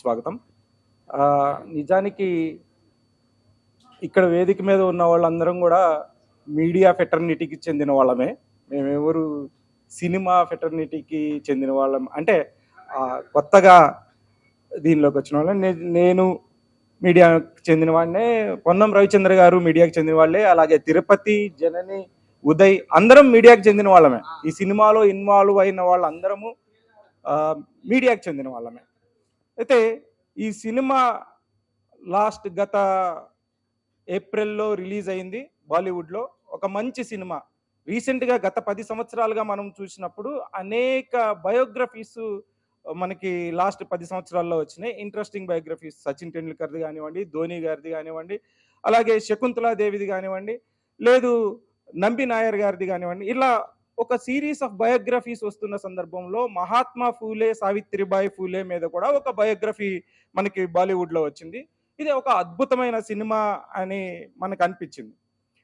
స్వాగతం. నిజానికి ఇక్కడ వేదిక మీద ఉన్న వాళ్ళందరం కూడా మీడియా ఫెటర్నిటీకి చెందిన వాళ్ళమే. మేమెవరు సినిమా ఫెటర్నిటీకి చెందిన వాళ్ళం అంటే కొత్తగా దీనిలోకి వచ్చిన వాళ్ళం. నేను మీడియాకి చెందిన వాడినే, పొన్నం రవిచంద్ర గారు మీడియాకి చెందిన వాళ్ళే, అలాగే తిరుపతి, జనని, ఉదయ్ అందరం మీడియాకి చెందిన వాళ్ళమే. ఈ సినిమాలో ఇన్వాల్వ్ అయిన వాళ్ళందరము మీడియాకి చెందిన వాళ్ళమే. అయితే ఈ సినిమా గత ఏప్రిల్లో రిలీజ్ అయింది బాలీవుడ్లో. ఒక మంచి సినిమా. రీసెంట్గా గత 10 సంవత్సరాలుగా మనం చూసినప్పుడు అనేక బయోగ్రఫీస్ మనకి లాస్ట్ 10 సంవత్సరాల్లో వచ్చినాయి. ఇంట్రెస్టింగ్ బయోగ్రఫీస్, సచిన్ టెండూల్కర్ది కానివ్వండి, ధోని గారిది కానివ్వండి, అలాగే శకుంతలాదేవిది కానివ్వండి, లేదు నంబి నాయర్ గారిది కానివ్వండి, ఇలా ఒక సిరీస్ ఆఫ్ బయోగ్రఫీస్ వస్తున్న సందర్భంలో మహాత్మా ఫూలే, సావిత్రిబాయి ఫూలే మీద కూడా ఒక బయోగ్రఫీ మనకి బాలీవుడ్లో వచ్చింది. ఇది ఒక అద్భుతమైన సినిమా అని మనకు అనిపించింది.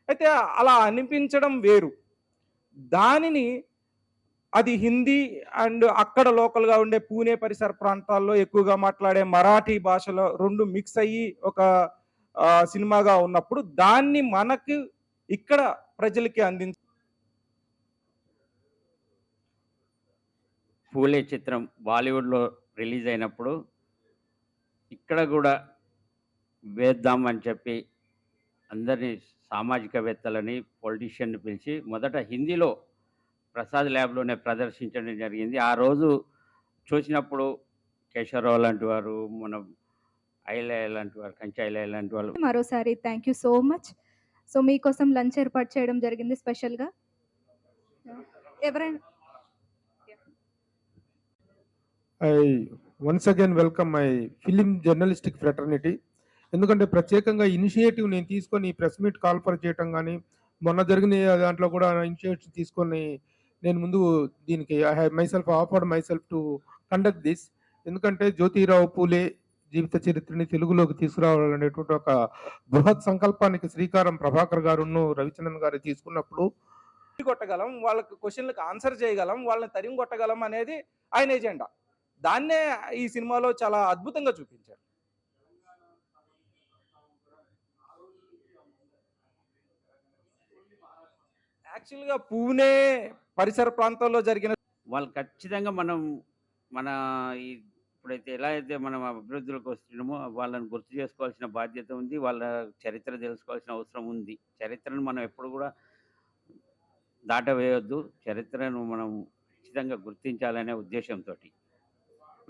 అయితే అలా అనిపించడం వేరు, దానిని అది హిందీ అండ్ అక్కడ లోకల్గా ఉండే పూణే పరిసర ప్రాంతాల్లో ఎక్కువగా మాట్లాడే మరాఠీ భాషలో రెండు మిక్స్ అయ్యి ఒక సినిమాగా ఉన్నప్పుడు దాన్ని మనకు ఇక్కడ ప్రజలకి ఫూలే చిత్రం బాలీవుడ్లో రిలీజ్ అయినప్పుడు ఇక్కడ కూడా వేద్దాం అని చెప్పి అందరినీ సామాజికవేత్తలని, పొలిటీషియన్ని పిలిచి మొదట హిందీలో ప్రసాద్ ల్యాబ్లోనే ప్రదర్శించడం జరిగింది. ఆ రోజు చూసినప్పుడు కేశవరావు లాంటి వారు, మన ఐలయ్య లాంటి వారు, కంచి ఐలయ్య లాంటి వాళ్ళు. మరోసారి thank you so much. So మీకోసం లంచ్ ఏర్పాటు చేయడం జరిగింది స్పెషల్గా. ఎవరైనా I once again welcome my film journalistic fraternity. ఎందుకంటే ప్రత్యేకంగా ఇనిషియేటివ్ నేను తీసుకొని ప్రెస్ మీట్ కాల్ఫర్ చేయటం కానీ, మొన్న జరిగిన దాంట్లో కూడా ఇనిషియేటివ్ తీసుకొని నేను ముందు దీనికి I have myself offered myself to conduct this. ఎందుకంటే జ్యోతిరావు పూలే జీవిత చరిత్రని తెలుగులోకి తీసుకురావాలనేటువంటి ఒక బృహత్ సంకల్పానికి శ్రీకారం ప్రభాకర్ గారును రవిచంద్రన్ గారు తీసుకున్నప్పుడు కొట్టగలం, వాళ్ళకి క్వశ్చన్లకు ఆన్సర్ చేయగలం, వాళ్ళని తరిమి కొట్టగలం అనేది ఆయన ఎజెండా. దాన్నే ఈ సినిమాలో చాలా అద్భుతంగా చూపించారు. యాక్చువల్గా పూణే పరిసర ప్రాంతాల్లో జరిగిన వాళ్ళు ఖచ్చితంగా మన ఇప్పుడైతే ఎలా అయితే మనం అభివృద్ధిలోకి వస్తున్నామో వాళ్ళని గుర్తు చేసుకోవాల్సిన బాధ్యత ఉంది. వాళ్ళ చరిత్ర తెలుసుకోవాల్సిన అవసరం ఉంది. చరిత్రను మనం ఎప్పుడు కూడా దాటవేయొద్దు. చరిత్రను మనం ఖచ్చితంగా గుర్తించాలనే ఉద్దేశంతో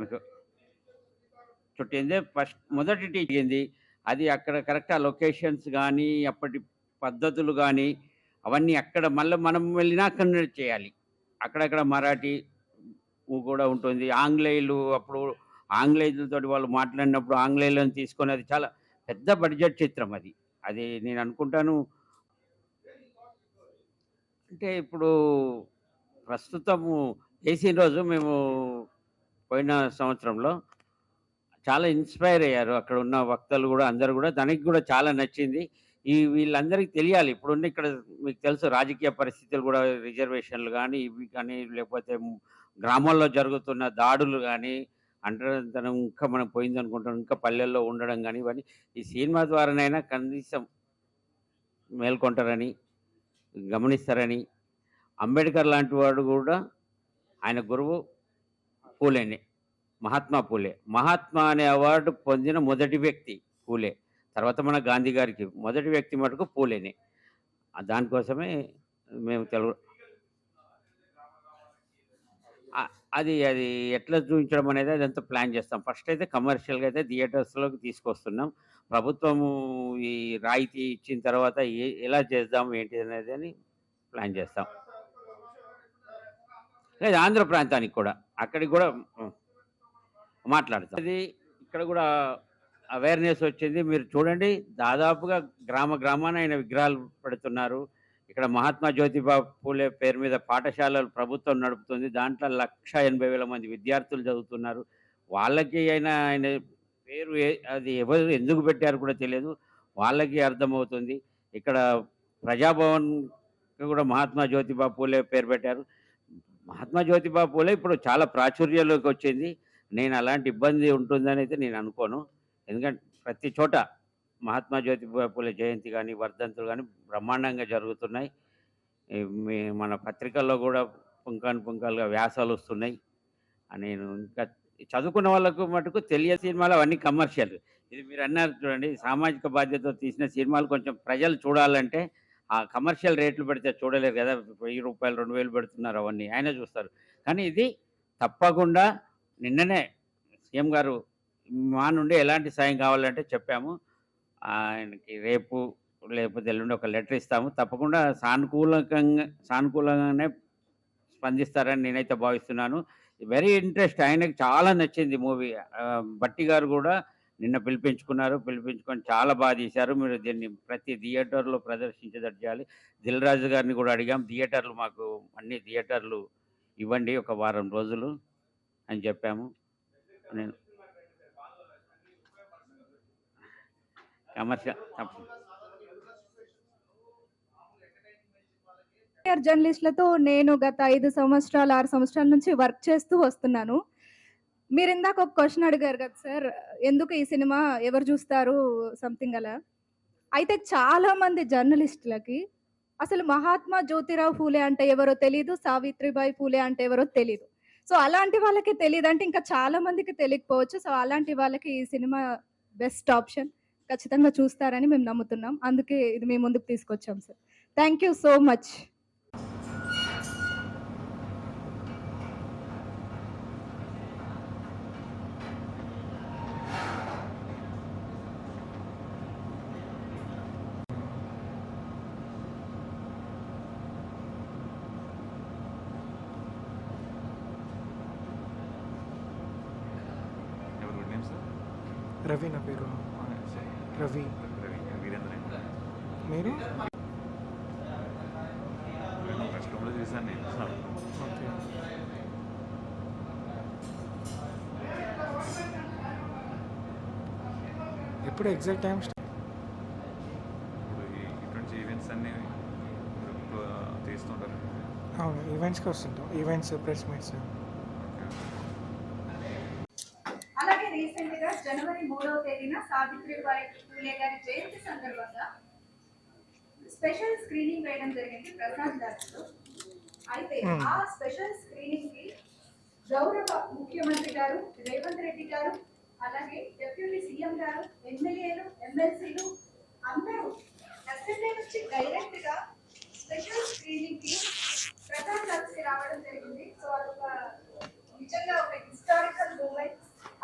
మీకు చుట్టిందే ఫస్ట్ మొదటి టీచింది. అది అక్కడ కరెక్ట్ ఆ లొకేషన్స్ కానీ, అప్పటి పద్ధతులు కానీ అవన్నీ అక్కడ మళ్ళీ మనం వెళ్ళినా అక్కడ చేయాలి. అక్కడక్కడ మరాఠీ కూడా ఉంటుంది. ఆంగ్లేయులు అప్పుడు ఆంగ్లేయులతో వాళ్ళు మాట్లాడినప్పుడు ఆంగ్లేయులను తీసుకొని అది చాలా పెద్ద బడ్జెట్ చిత్రం. అది నేను అనుకుంటాను. అంటే ఇప్పుడు ప్రస్తుతము వేసిన రోజు మేము పోయిన సంవత్సరంలో చాలా ఇన్స్పైర్ అయ్యారు అక్కడ ఉన్న వక్తలు కూడా, అందరూ కూడా. దానికి కూడా చాలా నచ్చింది. వీళ్ళందరికీ తెలియాలి. ఇప్పుడున్న ఇక్కడ మీకు తెలుసు రాజకీయ పరిస్థితులు కూడా, రిజర్వేషన్లు కానీ ఇవి కానీ, లేకపోతే గ్రామాల్లో జరుగుతున్న దాడులు కానీ, అంటరానితనం ఇంకా మనం పోయిందనుకుంటాం, ఇంకా పల్లెల్లో ఉండడం కానీ, ఇవన్నీ ఈ సినిమా ద్వారానైనా కనీసం మేల్కొంటారని, గమనిస్తారని. అంబేద్కర్ లాంటి వాడు కూడా ఆయన గురువు పూలేనే, మహాత్మా పూలే. మహాత్మా అనే అవార్డు పొందిన మొదటి వ్యక్తి పూలే. తర్వాత మన గాంధీ గారికి మొదటి వ్యక్తి మటుకు పూలేనే. దానికోసమే మేము తెలుగు అది ఎట్లా చూపించడం అనేది అదంతా ప్లాన్ చేస్తాం. ఫస్ట్ అయితే కమర్షియల్గా అయితే థియేటర్స్లోకి తీసుకొస్తున్నాం. ప్రభుత్వము ఈ రాయితీ ఇచ్చిన తర్వాత ఎలా చేద్దాం ఏంటి అనేది అని ప్లాన్ చేస్తాం. లేదు, ఆంధ్ర ప్రాంతానికి కూడా, అక్కడికి కూడా మాట్లాడతాం. అది ఇక్కడ కూడా అవేర్నెస్ వచ్చింది. మీరు చూడండి, దాదాపుగా గ్రామాన ఆయన విగ్రహాలు పెడుతున్నారు. ఇక్కడ మహాత్మా జ్యోతిబా పూలే పేరు మీద పాఠశాలలు ప్రభుత్వం నడుపుతుంది. దాంట్లో 1,80,000 మంది విద్యార్థులు చదువుతున్నారు. వాళ్ళకి ఆయన పేరు అది ఎవరు ఎందుకు పెట్టారు కూడా తెలియదు, వాళ్ళకి అర్థమవుతుంది. ఇక్కడ ప్రజాభవన్ కూడా మహాత్మా జ్యోతిబా పూలే పేరు పెట్టారు. మహాత్మా జ్యోతిబా పూలే ఇప్పుడు చాలా ప్రాచుర్యంలోకి వచ్చింది. నేను అలాంటి ఇబ్బంది ఉంటుందని అయితే నేను అనుకోను. ఎందుకంటే ప్రతి చోట మహాత్మా జ్యోతిబా పూలే జయంతి గాని, వర్ధంతులు గాని బ్రహ్మాండంగా జరుగుతున్నాయి. ఈ మన పత్రికల్లో గూడా పుంఖానుపుంఖాలుగా వ్యాసాలొస్తున్నాయి. నేను ఇంకా చదువుకున్న వాళ్ళకు మటుకు తెలియని సినిమాలు అవన్నీ కమర్షియల్. ఇది మీరన్నారు చూడండి, సామాజిక బాధ్యతతో తీసిన సినిమాలు కొంచెం ప్రజలు చూడాలంటే ఆ కమర్షియల్ రేట్లు పెడితే చూడలేరు గదా! రూ. 1000, 2000 పెడుతున్నారు అవన్నీ. ఆయనే చూస్తారు. కానీ ఇది తప్పకుండా నిన్ననే సీఎం గారు మా నుండి ఎలాంటి సాయం కావాలంటే చెప్పాము. ఆయనకి రేపు లేకపోతే ఎల్లుండి ఒక లెటర్ ఇస్తాము. తప్పకుండా సానుకూలంగానే స్పందిస్తారని నేనైతే భావిస్తున్నాను. వెరీ ఇంట్రెస్ట్ ఆయనకి చాలా నచ్చింది మూవీ. భట్టి గారు గూడా నిన్న పిలిపించుకున్నారు. పిలిపించుకొని చాలా తీశారు. మీరు దీన్ని ప్రతి థియేటర్‌లో ప్రదర్శించేటట్టు చేయాలి. దిల్ రాజు గారిని గూడా అడిగాం. థియేటర్లు మాకు అన్ని థియేటర్లు ఇవ్వండి ఒక వారం రోజులు అని చెప్పాము. నేను కమర్షియల్ సీనియర్ జర్నలిస్టులతో నేను గత 5 సంవత్సరాలు, 6 సంవత్సరాల నుంచి వర్క్ చేస్తూ వస్తున్నాను. మీరిందాక ఒక క్వెషన్ అడిగారు కదా సార్! ఎందుకు ఈ సినిమా ఎవరు చూస్తారు సంథింగ్ అలా. అయితే చాలామంది జర్నలిస్టులకి అసలు మహాత్మా జ్యోతిరావు ఫూలే అంటే ఎవరో తెలీదు. సావిత్రిబాయి ఫూలే అంటే ఎవరో తెలీదు. సో, అలాంటి వాళ్ళకి తెలీదంటే ఇంకా చాలా మందికి తెలియకపోవచ్చు. సో, అలాంటి వాళ్ళకి ఈ సినిమా బెస్ట్ ఆప్షన్. ఖచ్చితంగా చూస్తారని మేము నమ్ముతున్నాం. అందుకే ఇది మీ ముందుకు తీసుకొచ్చాం sir. Thank you so much. ఎవరు గుడ్ నేమ్ సార్? రవి నా పేరు. రవి. రవి వీరేంద్ర. మీరు? ప్రెస్ క్లబ్లో చూసాను నేను. ఓకే. ఎప్పుడు ఎగ్జాక్ట్ టైం? ఇప్పుడు ఇటువంటి ఈవెంట్స్ అన్నీ మీరు తీస్తుంటారు. అవును, ఈవెంట్స్కి వస్తుంటాం. Events, press meets. అలాగే రీసెంట్ గా జనవరి 3వ తేదీన సావిత్రిబాయి ఫూలే గారి జయంతి సందర్భంగా స్పెషల్ స్క్రీనింగ్ వేయడం జరిగింది ప్రసాద్ గారితో. అయితే ఆ స్పెషల్ స్క్రీనింగ్ కి గౌరవ ముఖ్యమంత్రి గారు రేవంత్ రెడ్డి గారు, అలాగే డిప్యూటీ సీఎం గారు, ఎమ్మెల్యేలు, ఎమ్మెల్సీలు అందరూ అసెంబ్లీ నుంచి డైరెక్ట్ గా స్పెషల్ స్క్రీనింగ్ కి ప్రసాద్ గారికి రావడం జరిగింది. సో అదొక నిజంగా ఒక హిస్టారికల్ మూమెంట్.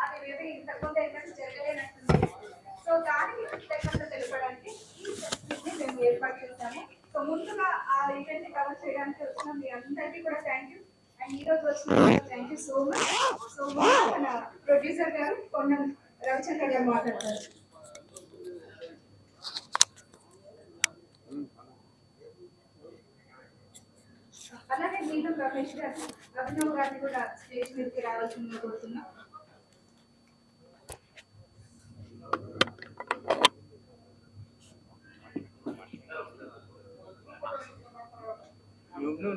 అది మేబీ ఇంతకుముందు ఎక్కడ జరగలేనట్టుంది. సో దానికి కృతజ్ఞతలు తెలపడానికి ఈ సెషన్ని మేము ఏర్పాటు చేశాము. సో ముందుగా ఆ ఈవెంట్ ని కవర్ చేయడానికి వచ్చిన మీ అందరికీ కూడా థ్యాంక్ యూ. అండ్ ఈ రోజు వచ్చిన thank you so much. So మన ప్రొడ్యూసర్ గారు పొన్నం రవిచంద్ర గారు మాట్లాడతారు. అలాగే మీతో రమేష్ గారు, అభినవ్ గారిని కూడా స్టేజ్ మీదకి రావాల్సిందిగా కోరుతున్నాం. No.